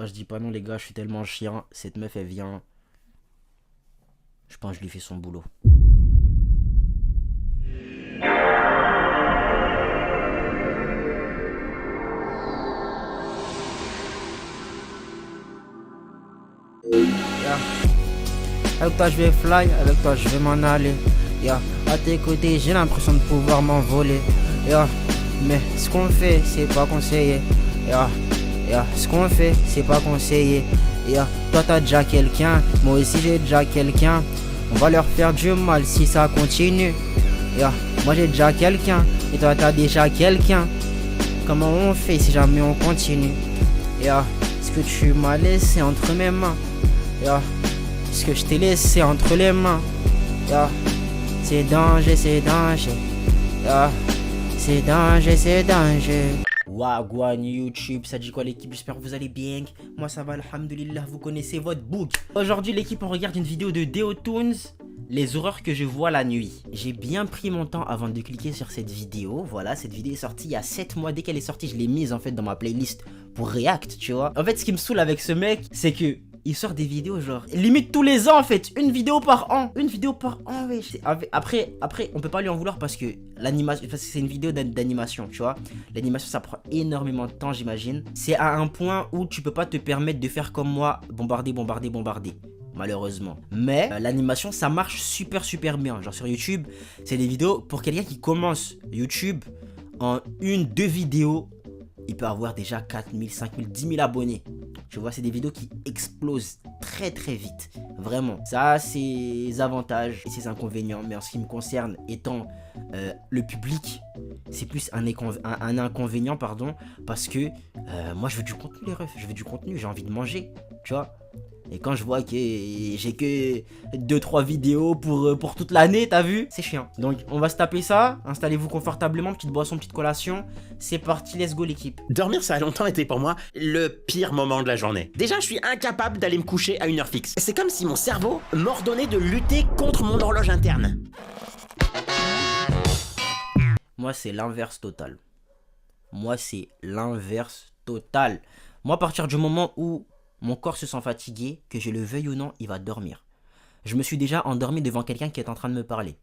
Oh, je dis pas non les gars, je suis tellement chiant. Cette meuf elle vient. Je pense que je lui fais son boulot. Yeah. Avec toi je vais fly, avec toi je vais m'en aller. Yeah. À tes côtés j'ai l'impression de pouvoir m'envoler. Yeah. Mais ce qu'on fait c'est pas conseillé. Yeah. Yeah. Ce qu'on fait c'est pas conseillé. Yeah. Toi t'as déjà quelqu'un, moi aussi j'ai déjà quelqu'un. On va leur faire du mal si ça continue. Yeah. Moi j'ai déjà quelqu'un et toi t'as déjà quelqu'un. Comment on fait si jamais on continue? Yeah. Ce que tu m'as laissé entre mes mains. Yeah. Ce que je t'ai laissé entre les mains. Yeah. C'est danger, c'est danger. Yeah. C'est danger, c'est danger. Wagwan YouTube, ça dit quoi l'équipe? J'espère que vous allez bien. Moi ça va, alhamdoulilah, vous connaissez votre book. Aujourd'hui l'équipe, on regarde une vidéo de Deotoons, les horreurs que je vois la nuit. J'ai bien pris mon temps avant de cliquer sur cette vidéo. Voilà, cette vidéo est sortie il y a 7 mois. Dès qu'elle est sortie, je l'ai mise en fait dans ma playlist pour React, tu vois. En fait, ce qui me saoule avec ce mec, c'est que il sort des vidéos genre limite tous les ans en fait, une vidéo par an, ouais. Après on peut pas lui en vouloir parce que l'animation, parce que c'est une vidéo d'animation, tu vois. L'animation ça prend énormément de temps, j'imagine. C'est à un point où tu peux pas te permettre de faire comme moi, bombarder malheureusement. Mais l'animation ça marche super bien. Genre sur YouTube, c'est des vidéos pour quelqu'un qui commence YouTube en 1-2 vidéos. Il peut avoir déjà 4000, 5000, 10 000 abonnés. Tu vois, c'est des vidéos qui explosent très vite. Vraiment. Ça a ses avantages et ses inconvénients. Mais en ce qui me concerne, étant le public, c'est plus un inconvénient, pardon. Parce que moi, je veux du contenu, les refs. Je veux du contenu, j'ai envie de manger. Tu vois. Et quand je vois que j'ai que 2-3 vidéos pour toute l'année, t'as vu? C'est chiant. Donc on va se taper ça. Installez-vous confortablement, petite boisson, petite collation. C'est parti, let's go l'équipe. Dormir, ça a longtemps été pour moi le pire moment de la journée. Déjà, je suis incapable d'aller me coucher à une heure fixe. C'est comme si mon cerveau m'ordonnait de lutter contre mon horloge interne. Moi, c'est l'inverse total. Moi, à partir du moment où mon corps se sent fatigué, que je le veuille ou non, il va dormir. Je me suis déjà endormi devant quelqu'un qui est en train de me parler.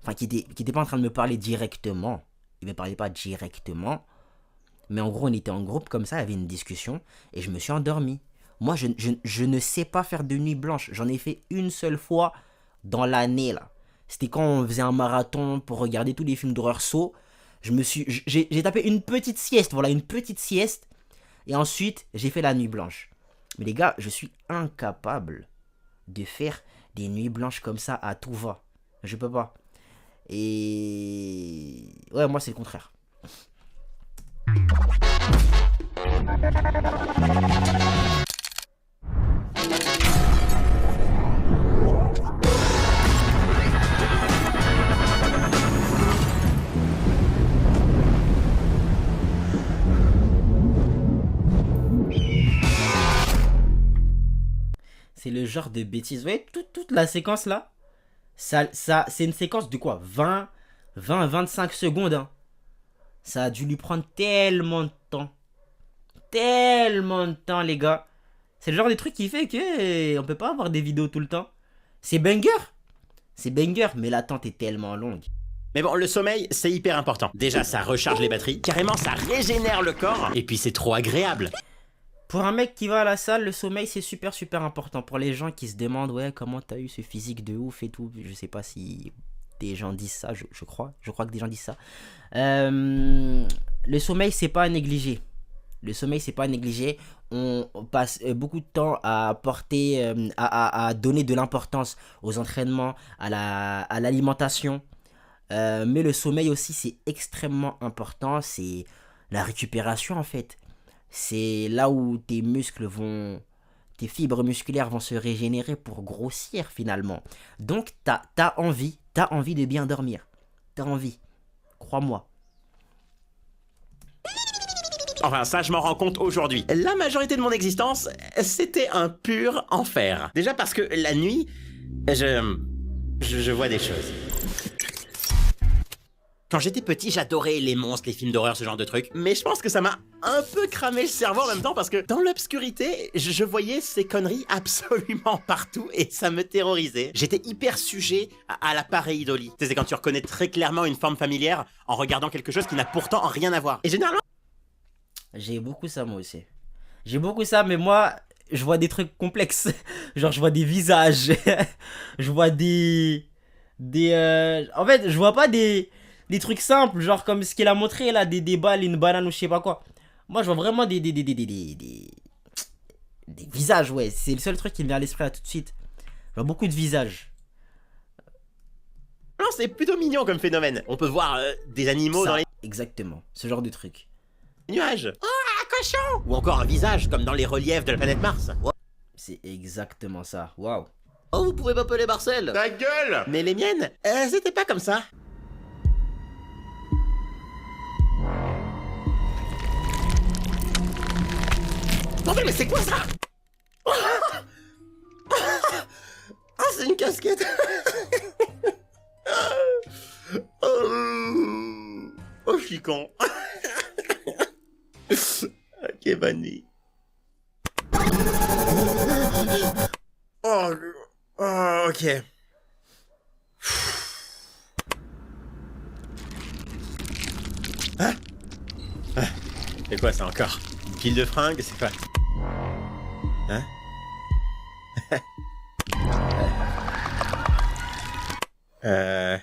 Enfin, qui était pas en train de me parler directement. Il me parlait pas directement. Mais en gros, on était en groupe comme ça, il y avait une discussion. Et je me suis endormi. Moi, je ne sais pas faire de nuit blanche. J'en ai fait une seule fois dans l'année, là. C'était quand on faisait un marathon pour regarder tous les films d'horreur saut. J'ai tapé une petite sieste, voilà, une petite sieste. Et ensuite, j'ai fait la nuit blanche. Mais les gars, je suis incapable de faire des nuits blanches comme ça à tout va. Je peux pas. Et ouais, moi c'est le contraire. C'est le genre de bêtises. Vous voyez, toute la séquence là, ça c'est une séquence de quoi? 25 secondes. Hein. Ça a dû lui prendre tellement de temps. Tellement de temps, les gars. C'est le genre de truc qui fait que on peut pas avoir des vidéos tout le temps. C'est banger. C'est banger, mais l'attente est tellement longue. Mais bon, le sommeil, c'est hyper important. Déjà, ça recharge les batteries. Carrément, ça régénère le corps. Et puis, c'est trop agréable. Pour un mec qui va à la salle, le sommeil c'est super important. Pour les gens qui se demandent ouais comment t'as eu ce physique de ouf et tout, je sais pas si des gens disent ça, je crois que des gens disent ça. Le sommeil c'est pas à négliger. Le sommeil c'est pas à négliger. On passe beaucoup de temps à porter, à donner de l'importance aux entraînements, à l'alimentation. Mais le sommeil aussi c'est extrêmement important. C'est la récupération en fait. C'est là où tes fibres musculaires vont se régénérer pour grossir finalement. Donc t'as envie de bien dormir. T'as envie, crois-moi. Enfin, ça, je m'en rends compte aujourd'hui. La majorité de mon existence, c'était un pur enfer. Déjà parce que la nuit, je vois des choses. Quand j'étais petit, j'adorais les monstres, les films d'horreur, ce genre de trucs. Mais je pense que ça m'a un peu cramé le cerveau en même temps parce que dans l'obscurité, je voyais ces conneries absolument partout et ça me terrorisait. J'étais hyper sujet à la pareidolie. C'est quand tu reconnais très clairement une forme familière en regardant quelque chose qui n'a pourtant rien à voir. Et généralement... J'ai beaucoup ça moi aussi. J'ai beaucoup ça, mais moi, je vois des trucs complexes. Genre, je vois des visages. Je vois En fait, je vois pas des trucs simples, genre comme ce qu'il a montré là, des balles, une banane ou je sais pas quoi. Moi, je vois vraiment des visages, ouais. C'est le seul truc qui me vient à l'esprit là tout de suite. Je vois beaucoup de visages. Non, c'est plutôt mignon comme phénomène. On peut voir des animaux Ça, dans les exactement, ce genre de truc. nuages. Oh, un cochon! Ou encore un visage, comme dans les reliefs de la planète Mars. C'est exactement ça, waouh. Oh, vous pouvez m'appeler Marcel. Ta gueule! Mais les miennes, c'était pas comme ça. Bordel, mais c'est quoi ça? Ah, c'est une casquette. Oh, je suis con. Ok, bonne nuit. Oh, ok. Hein? C'est quoi ça encore? Une pile de fringues, c'est pas... Hein? Ah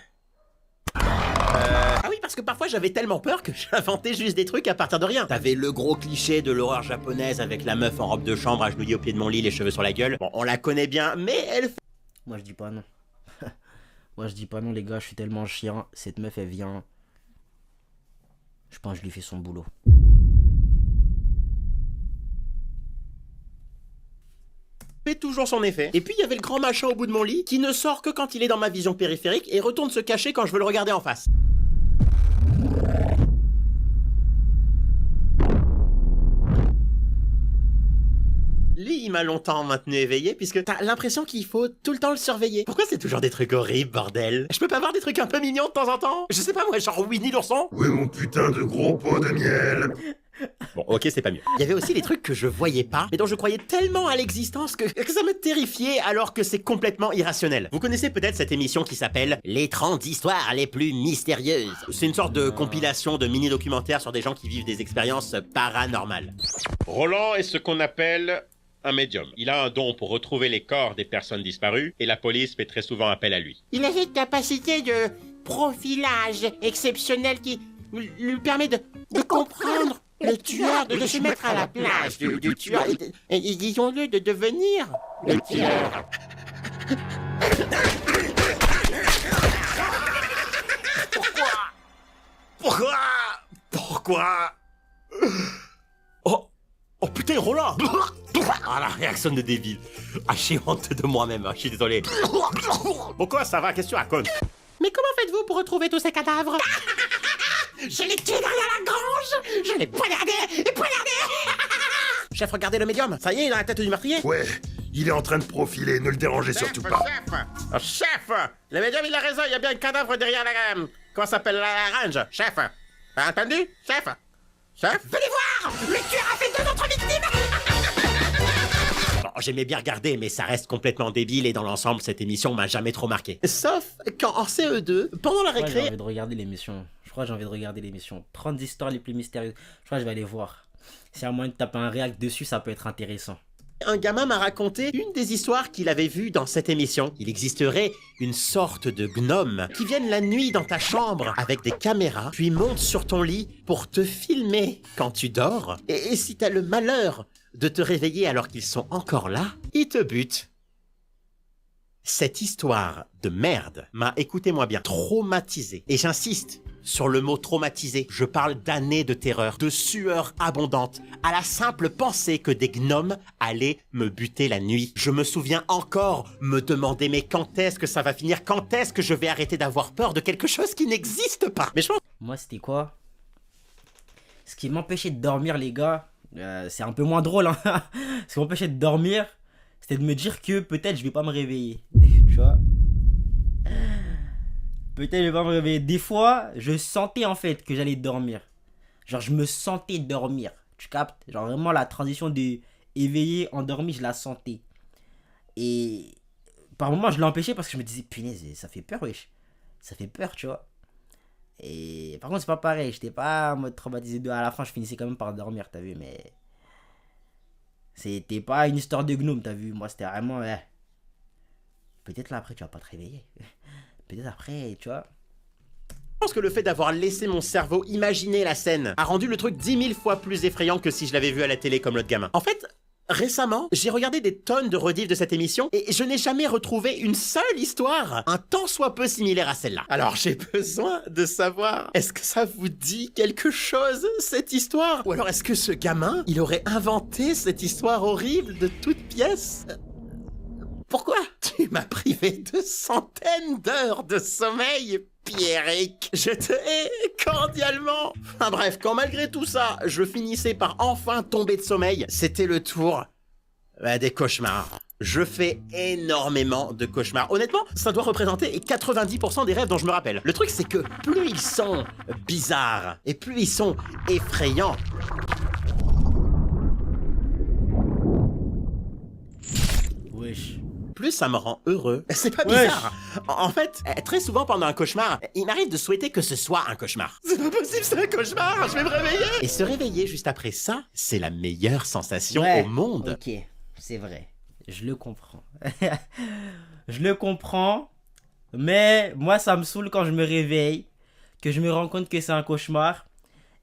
oui, parce que parfois j'avais tellement peur que j'inventais juste des trucs à partir de rien. T'avais le gros cliché de l'horreur japonaise avec la meuf en robe de chambre agenouillée au pied de mon lit, les cheveux sur la gueule. Bon, on la connaît bien, mais elle... Moi je dis pas non. Moi je dis pas non les gars, je suis tellement chiant. Cette meuf elle vient. Je pense que je lui fais son boulot. fait toujours son effet. Et puis il y avait le grand machin au bout de mon lit qui ne sort que quand il est dans ma vision périphérique et retourne se cacher quand je veux le regarder en face. Lui, il m'a longtemps maintenu éveillé puisque t'as l'impression qu'il faut tout le temps le surveiller. Pourquoi c'est toujours des trucs horribles, bordel? Je peux pas avoir des trucs un peu mignons de temps en temps? Je sais pas moi, genre Winnie l'ourson? Oui, mon putain de gros pot de miel. Bon, ok, c'est pas mieux. Il y avait aussi les trucs que je voyais pas, mais dont je croyais tellement à l'existence que ça me terrifiait alors que c'est complètement irrationnel. Vous connaissez peut-être cette émission qui s'appelle Les 30 histoires les plus mystérieuses. C'est une sorte de compilation de mini-documentaires sur des gens qui vivent des expériences paranormales. Roland est ce qu'on appelle un médium. Il a un don pour retrouver les corps des personnes disparues et la police fait très souvent appel à lui. Il a cette capacité de profilage exceptionnelle qui lui permet de comprendre le tueur, de se mettre à la place du tueur et disons-le, de devenir le tueur. Pourquoi Oh putain, Roland. Ah, la réaction de débile. Ah, j'ai honte de moi-même, je suis désolé. Pourquoi ça va? Qu'est-ce que tu racontes? Mais comment faites-vous pour retrouver tous ces cadavres? Je l'ai tué derrière la grange. Je l'ai poignardé et poignardé. Chef, regardez le médium. Ça y est, il a la tête du meurtrier. Ouais, il est en train de profiler, ne le dérangez surtout pas. Chef, le médium, il a raison, il y a bien un cadavre derrière la... comment ça s'appelle, la range? Chef, t'as entendu? Chef? Chef? Venez voir. Le tueur a fait 2 autres victimes. Bon, j'aimais bien regarder, mais ça reste complètement débile et dans l'ensemble, cette émission m'a jamais trop marqué. Sauf quand en CE2, pendant la récré... J'ai envie de regarder l'émission. Je crois que j'ai envie de regarder l'émission. 30 histoires les plus mystérieuses. Je crois que je vais aller voir. Si y a moyen de taper un réact dessus, ça peut être intéressant. Un gamin m'a raconté une des histoires qu'il avait vues dans cette émission. Il existerait une sorte de gnome qui viennent la nuit dans ta chambre avec des caméras, puis montent sur ton lit pour te filmer quand tu dors. Et si t'as le malheur de te réveiller alors qu'ils sont encore là, ils te butent. Cette histoire de merde m'a, écoutez-moi bien, traumatisé. Et j'insiste sur le mot traumatisé. Je parle d'années de terreur, de sueur abondante, à la simple pensée que des gnomes allaient me buter la nuit. Je me souviens encore me demander, mais quand est-ce que ça va finir? Quand est-ce que je vais arrêter d'avoir peur de quelque chose qui n'existe pas? Mais je pense... Moi, c'était quoi? Ce qui m'empêchait de dormir, les gars, c'est un peu moins drôle, hein. Ce qui m'empêchait de dormir, c'était de me dire que peut-être je vais pas me réveiller. Tu vois? Peut-être je vais pas me réveiller. Des fois, je sentais en fait que j'allais dormir. Genre, je me sentais dormir. Tu captes? Genre, vraiment, la transition de éveillé, endormi, je la sentais. Et par moments, je l'empêchais parce que je me disais, punaise, ça fait peur, wesh. Ça fait peur, tu vois. Et par contre, c'est pas pareil. J'étais pas en mode traumatisé de. À la fin, je finissais quand même par dormir, t'as vu, mais. C'était pas une histoire de gnome, t'as vu. Moi, c'était vraiment. Peut-être là, après, tu vas pas te réveiller. Peut-être après, tu vois. Je pense que le fait d'avoir laissé mon cerveau imaginer la scène a rendu le truc 10 000 fois plus effrayant que si je l'avais vu à la télé comme l'autre gamin. En fait, récemment, j'ai regardé des tonnes de rediffs de cette émission et je n'ai jamais retrouvé une seule histoire un tant soit peu similaire à celle-là. Alors j'ai besoin de savoir, est-ce que ça vous dit quelque chose, cette histoire? Ou alors est-ce que ce gamin, il aurait inventé cette histoire horrible de toutes pièces? Pourquoi tu m'as privé de centaines d'heures de sommeil, Pierrick? Je te hais cordialement. Enfin bref, quand malgré tout ça, je finissais par enfin tomber de sommeil, c'était le tour des cauchemars. Je fais énormément de cauchemars. Honnêtement, ça doit représenter 90% des rêves dont je me rappelle. Le truc, c'est que plus ils sont bizarres et plus ils sont effrayants, Wesh. plus ça me rend heureux. C'est pas bizarre. En fait, très souvent pendant un cauchemar, il m'arrive de souhaiter que ce soit un cauchemar. C'est pas possible, c'est un cauchemar, je vais me réveiller. Et se réveiller juste après ça, c'est la meilleure sensation au monde. Ok, c'est vrai. Je le comprends. Je le comprends. Mais moi, ça me saoule quand je me réveille, que je me rends compte que c'est un cauchemar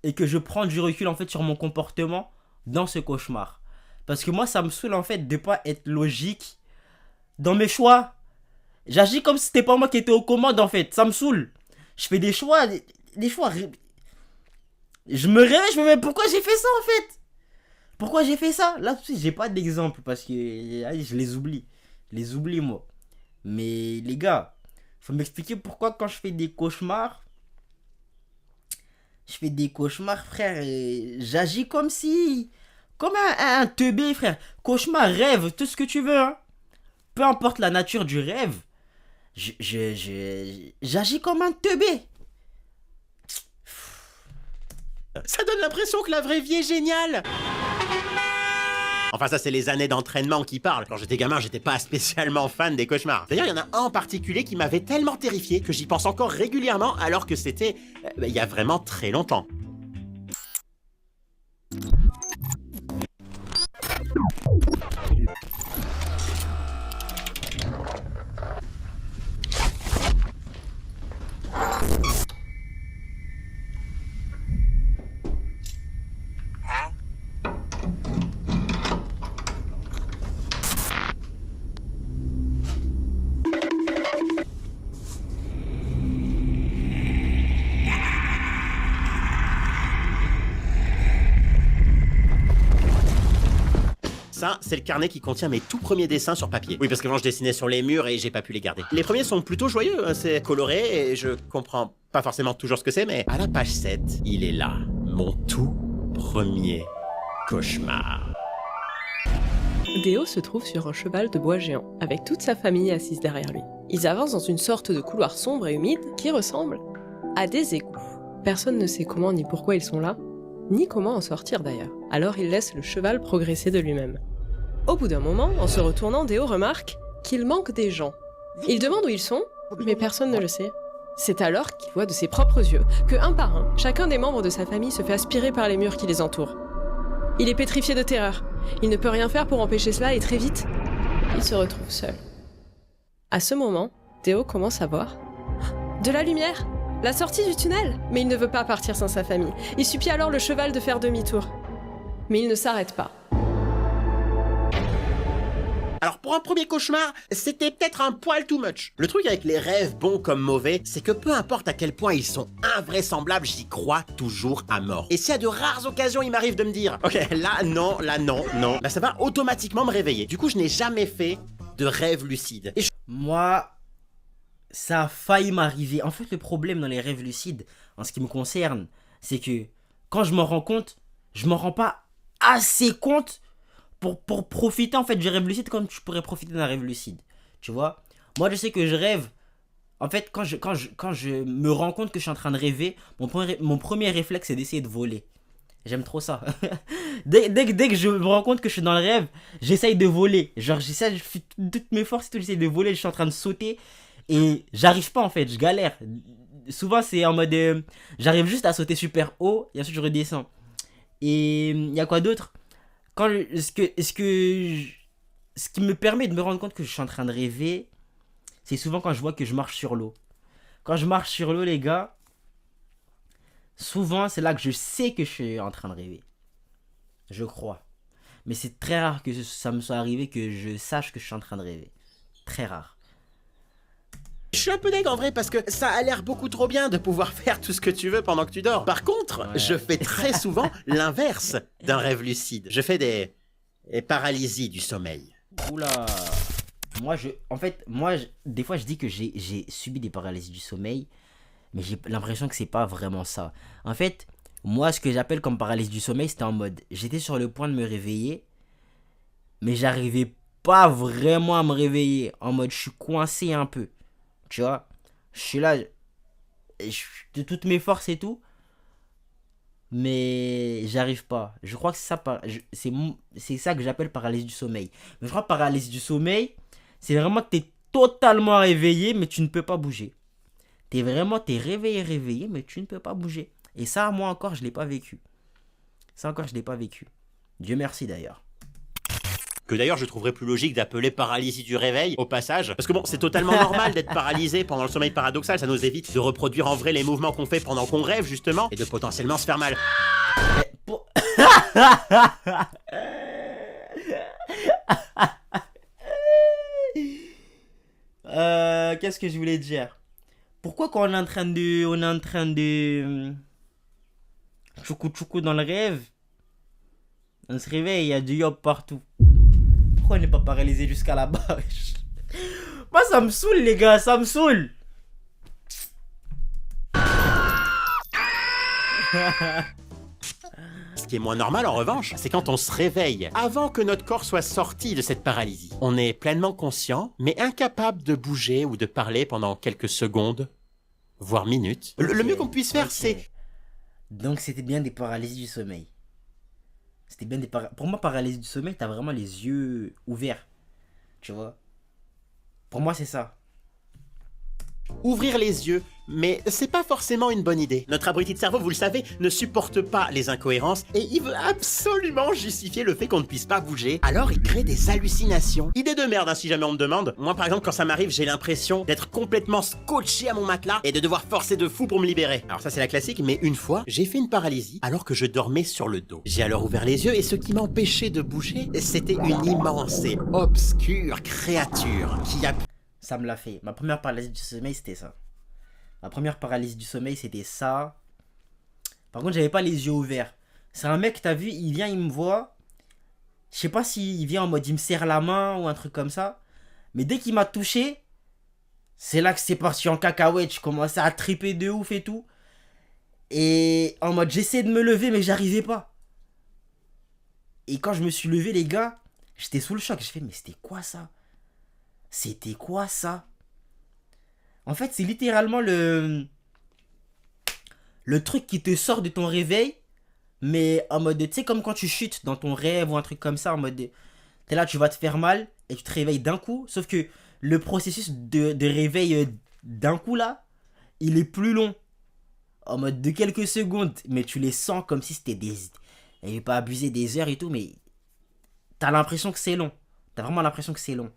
et que je prends du recul en fait sur mon comportement dans ce cauchemar. Parce que moi, ça me saoule en fait de pas être logique dans mes choix. J'agis comme si c'était pas moi qui étais aux commandes en fait. Ça me saoule. Je fais des choix. Des choix. Je me réveille, je me dis mais pourquoi j'ai fait ça en fait? Pourquoi j'ai fait ça? Là, j'ai pas d'exemple parce que je les oublie. Je les oublie moi. Mais les gars, faut m'expliquer pourquoi quand je fais des cauchemars, frère, j'agis comme si... Comme un teubé, frère. Cauchemar, rêve, tout ce que tu veux, hein. Peu importe la nature du rêve, j'agis comme un teubé. Ça donne l'impression que la vraie vie est géniale. Enfin, ça, c'est les années d'entraînement qui parlent. Quand j'étais gamin, j'étais pas spécialement fan des cauchemars. D'ailleurs, il y en a un en particulier qui m'avait tellement terrifié que j'y pense encore régulièrement alors que c'était il y a vraiment très longtemps. Ça, c'est le carnet qui contient mes tout premiers dessins sur papier. Oui, parce qu'avant, je dessinais sur les murs et j'ai pas pu les garder. Les premiers sont plutôt joyeux, hein, c'est coloré et je comprends pas forcément toujours ce que c'est, mais à la page 7, il est là. Mon tout premier cauchemar. Déo se trouve sur un cheval de bois géant, avec toute sa famille assise derrière lui. Ils avancent dans une sorte de couloir sombre et humide qui ressemble à des égouts. Personne ne sait comment ni pourquoi ils sont là, ni comment en sortir d'ailleurs. Alors il laisse le cheval progresser de lui-même. Au bout d'un moment, en se retournant, Déo remarque qu'il manque des gens. Il demande où ils sont, mais personne ne le sait. C'est alors qu'il voit de ses propres yeux que, un par un, chacun des membres de sa famille se fait aspirer par les murs qui les entourent. Il est pétrifié de terreur. Il ne peut rien faire pour empêcher cela et très vite, il se retrouve seul. À ce moment, Déo commence à voir de la lumière, la sortie du tunnel. Mais il ne veut pas partir sans sa famille. Il supplie alors le cheval de faire demi-tour. Mais il ne s'arrête pas. Alors pour un premier cauchemar, c'était peut-être un poil too much. Le truc avec les rêves bons comme mauvais, c'est que peu importe à quel point ils sont invraisemblables, j'y crois toujours à mort. Et s'il y a de rares occasions, il m'arrive de me dire « Ok, là non, bah ça va automatiquement me réveiller. » Du coup, je n'ai jamais fait de rêve lucide. Et Moi, ça a failli m'arriver. En fait, le problème dans les rêves lucides, en ce qui me concerne, c'est que quand je m'en rends compte, je m'en rends pas assez compte pour profiter en fait du rêve lucide comme tu pourrais profiter d'un rêve lucide. Tu vois? Moi, je sais que je rêve En fait, quand je me rends compte que je suis en train de rêver, mon premier réflexe, c'est d'essayer de voler. J'aime trop ça. dès que je me rends compte que je suis dans le rêve, j'essaye de voler. Genre, je fais toutes mes forces et tout, j'essaye de voler, je suis en train de sauter. Et j'arrive pas en fait, je galère. Souvent, c'est en mode. J'arrive juste à sauter super haut et ensuite je redescends. Et il y a quoi d'autre? Ce qui me permet de me rendre compte que je suis en train de rêver, c'est souvent quand je vois que je marche sur l'eau. Quand je marche sur l'eau, les gars, souvent c'est là que je sais que je suis en train de rêver. Je crois. Mais c'est très rare que ça me soit arrivé que je sache que je suis en train de rêver. Très rare. Je suis un peu deg en vrai parce que ça a l'air beaucoup trop bien de pouvoir faire tout ce que tu veux pendant que tu dors. Par contre, je fais très souvent l'inverse d'un rêve lucide. Je fais des paralysies du sommeil. Oula. Des fois je dis que j'ai subi des paralysies du sommeil, mais j'ai l'impression que c'est pas vraiment ça. En fait, moi ce que j'appelle comme paralysie du sommeil, c'était en mode, j'étais sur le point de me réveiller, mais j'arrivais pas vraiment à me réveiller. En mode, je suis coincé un peu. Tu vois, je suis là, de toutes mes forces et tout, mais j'arrive pas. Je crois que c'est ça que j'appelle paralysie du sommeil. Mais je crois que paralysie du sommeil, c'est vraiment que t'es totalement réveillé, mais tu ne peux pas bouger. T'es réveillé, mais tu ne peux pas bouger. Et ça, moi encore, je l'ai pas vécu. Dieu merci d'ailleurs. Que d'ailleurs je trouverais plus logique d'appeler paralysie du réveil au passage. Parce que bon, c'est totalement normal d'être paralysé pendant le sommeil paradoxal, ça nous évite de reproduire en vrai les mouvements qu'on fait pendant qu'on rêve justement, et de potentiellement se faire mal. Qu'est-ce que je voulais dire? Pourquoi quand on est en train de tchoukou dans le rêve, on se réveille, il y a du yop partout? Pourquoi on n'est pas paralysé jusqu'à là-bas? Moi ça me saoule les gars, ça me saoule. Ce qui est moins normal en revanche, c'est quand on se réveille avant que notre corps soit sorti de cette paralysie. On est pleinement conscient, mais incapable de bouger ou de parler pendant quelques secondes, voire minutes. Le mieux qu'on puisse faire, c'est... Donc c'était bien des paralysies du sommeil. Pour moi, paralysie du sommeil, t'as vraiment les yeux ouverts. Tu vois? Pour moi, c'est ça. Ouvrir les yeux, mais c'est pas forcément une bonne idée. Notre abruti de cerveau, vous le savez, ne supporte pas les incohérences et il veut absolument justifier le fait qu'on ne puisse pas bouger. Alors il crée des hallucinations. Idée de merde, hein, si jamais on me demande. Moi par exemple, quand ça m'arrive, j'ai l'impression d'être complètement scotché à mon matelas et de devoir forcer de fou pour me libérer. Alors ça c'est la classique, mais une fois, j'ai fait une paralysie alors que je dormais sur le dos. J'ai alors ouvert les yeux et ce qui m'empêchait de bouger, c'était une immense et obscure créature qui a... Ça me l'a fait. Ma première paralysie du sommeil, c'était ça. Par contre, j'avais pas les yeux ouverts. C'est un mec, t'as vu, il vient, il me voit. Je sais pas s'il vient en mode, il me serre la main ou un truc comme ça. Mais dès qu'il m'a touché, c'est là que c'est parti en cacahuète. Je commençais à triper de ouf et tout. Et en mode, j'essayais de me lever, mais j'arrivais pas. Et quand je me suis levé, les gars, j'étais sous le choc. Je fais, mais c'était quoi ça? En fait, c'est littéralement le truc qui te sort de ton réveil, mais en mode, tu sais, comme quand tu chutes dans ton rêve ou un truc comme ça, en mode, t'es là, tu vas te faire mal et tu te réveilles d'un coup. Sauf que le processus de réveil d'un coup là, il est plus long. En mode de quelques secondes, mais tu les sens comme si c'était des... Il n'y avait pas abusé des heures et tout, mais t'as l'impression que c'est long. T'as vraiment l'impression que c'est long.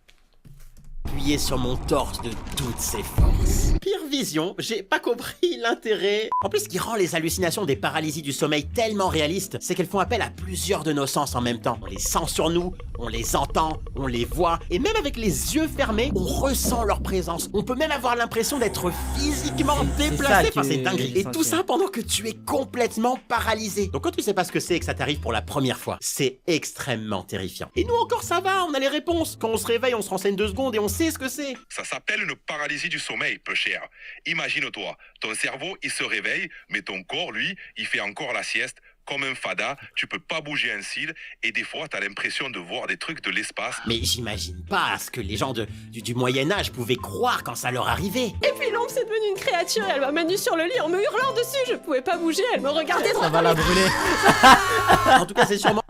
Appuyé sur mon torse de toutes ses forces. Pire vision, j'ai pas compris l'intérêt. En plus, ce qui rend les hallucinations des paralysies du sommeil tellement réalistes, c'est qu'elles font appel à plusieurs de nos sens en même temps. On les sent sur nous, on les entend, on les voit, et même avec les yeux fermés, on ressent leur présence. On peut même avoir l'impression d'être physiquement déplacé. Enfin, c'est dingue. Et tout ça pendant que tu es complètement paralysé. Donc quand tu sais pas ce que c'est et que ça t'arrive pour la première fois, c'est extrêmement terrifiant. Et nous encore, ça va, on a les réponses. Quand on se réveille, on se renseigne 2 secondes et on sait ce que c'est. Ça s'appelle une paralysie du sommeil, peu cher. Imagine-toi, ton cerveau, il se réveille, mais ton corps, lui, il fait encore la sieste comme un fada, tu peux pas bouger un cil et des fois t'as l'impression de voir des trucs de l'espace. Mais j'imagine pas ce que les gens du Moyen-Âge pouvaient croire quand ça leur arrivait. Et puis l'ombre c'est devenu une créature et elle m'a maintenue sur le lit en me hurlant dessus. Je pouvais pas bouger, elle me regardait droit Ça va la brûler. En tout cas, c'est sûrement...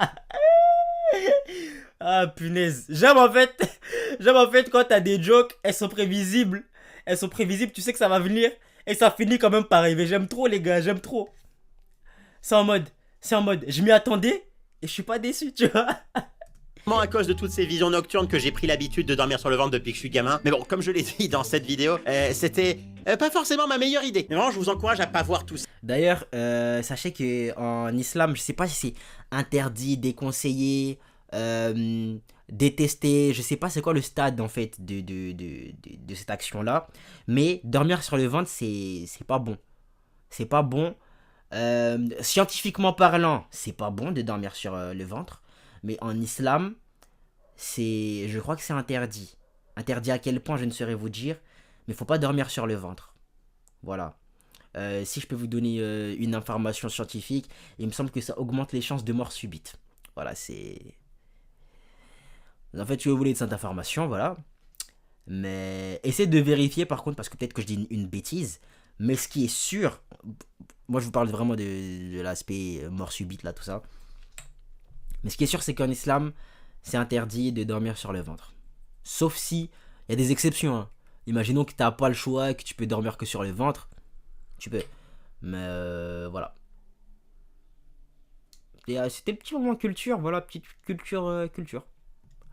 Ah punaise. J'aime en fait quand t'as des jokes, elles sont prévisibles. Tu sais que ça va venir. Et ça finit quand même par arriver. J'aime trop les gars, j'aime trop. C'est en mode, je m'y attendais et je suis pas déçu, tu vois. à cause de toutes ces visions nocturnes que j'ai pris l'habitude de dormir sur le ventre depuis que je suis gamin. Mais bon, comme je l'ai dit dans cette vidéo, c'était pas forcément ma meilleure idée. Mais vraiment, je vous encourage à pas voir tout ça. D'ailleurs, sachez que en islam, je sais pas si c'est interdit, déconseillé, détesté, je sais pas c'est quoi le stade en fait de cette action-là. Mais dormir sur le ventre, c'est pas bon. C'est pas bon. Scientifiquement parlant, c'est pas bon de dormir sur le ventre. Mais en islam, je crois que c'est interdit. Interdit à quel point, je ne saurais vous dire. Mais faut pas dormir sur le ventre. Voilà. Si je peux vous donner une information scientifique, il me semble que ça augmente les chances de mort subite. Voilà, c'est... En fait, si vous voulez de cette information, voilà. Mais essayez de vérifier par contre, parce que peut-être que je dis une bêtise. Mais ce qui est sûr, moi je vous parle vraiment de l'aspect mort subite, là, tout ça. Mais ce qui est sûr, c'est qu'en islam, c'est interdit de dormir sur le ventre. Sauf si, il y a des exceptions. Hein. Imaginons que tu n'as pas le choix et que tu peux dormir que sur le ventre. Tu peux. Mais voilà. C'était le petit moment culture, voilà, petite culture.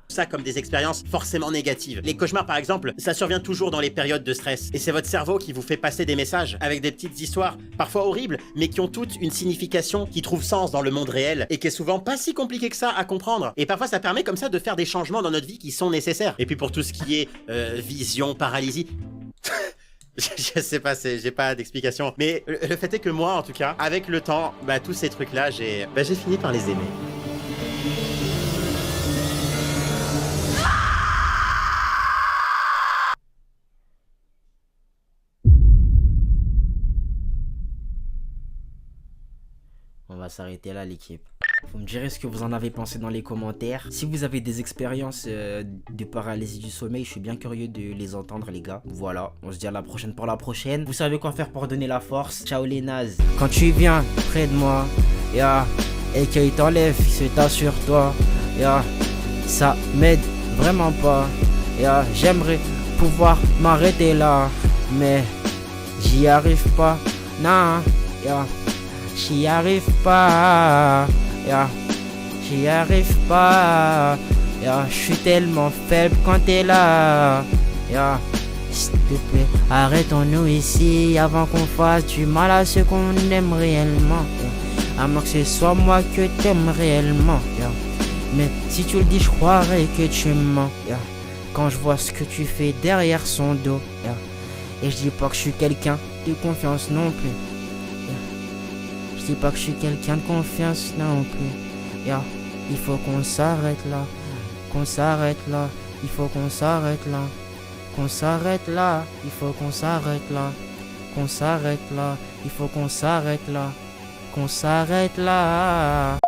Ça comme des expériences forcément négatives. Les cauchemars par exemple, ça survient toujours dans les périodes de stress. Et c'est votre cerveau qui vous fait passer des messages avec des petites histoires, parfois horribles, mais qui ont toutes une signification, qui trouve sens dans le monde réel, et qui est souvent pas si compliqué que ça à comprendre. Et parfois ça permet comme ça de faire des changements dans notre vie qui sont nécessaires. Et puis pour tout ce qui est vision, paralysie... Je sais pas, j'ai pas d'explication. Mais le fait est que moi en tout cas, avec le temps, tous ces trucs là, j'ai fini par les aimer. On va s'arrêter là l'équipe. Vous me direz ce que vous en avez pensé dans les commentaires. Si vous avez des expériences de paralysie du sommeil, je suis bien curieux de les entendre les gars. Voilà, on se dit à la prochaine pour la prochaine. Vous savez quoi faire pour donner la force. Ciao les nazes. Quand tu viens près de moi, et qu'il t'enlève, il se tasse sur toi, ça m'aide vraiment pas. J'aimerais pouvoir m'arrêter là, mais j'y arrive pas. Non, j'y arrive pas. J'y arrive pas. Je suis tellement faible quand t'es là. S'il te plaît, arrêtons-nous ici avant qu'on fasse du mal à ceux qu'on aime réellement. À moins que ce soit moi que t'aimes réellement. Mais si tu le dis, je croirais que tu mens. Quand je vois ce que tu fais derrière son dos. Et je dis pas que je suis quelqu'un de confiance non plus. Je dis pas que je suis quelqu'un de confiance non plus. Il faut qu'on s'arrête là. Qu'on s'arrête là. Il faut qu'on s'arrête là. Qu'on s'arrête là. Il faut qu'on s'arrête là. Qu'on s'arrête là. Il faut qu'on s'arrête là. Qu'on s'arrête là.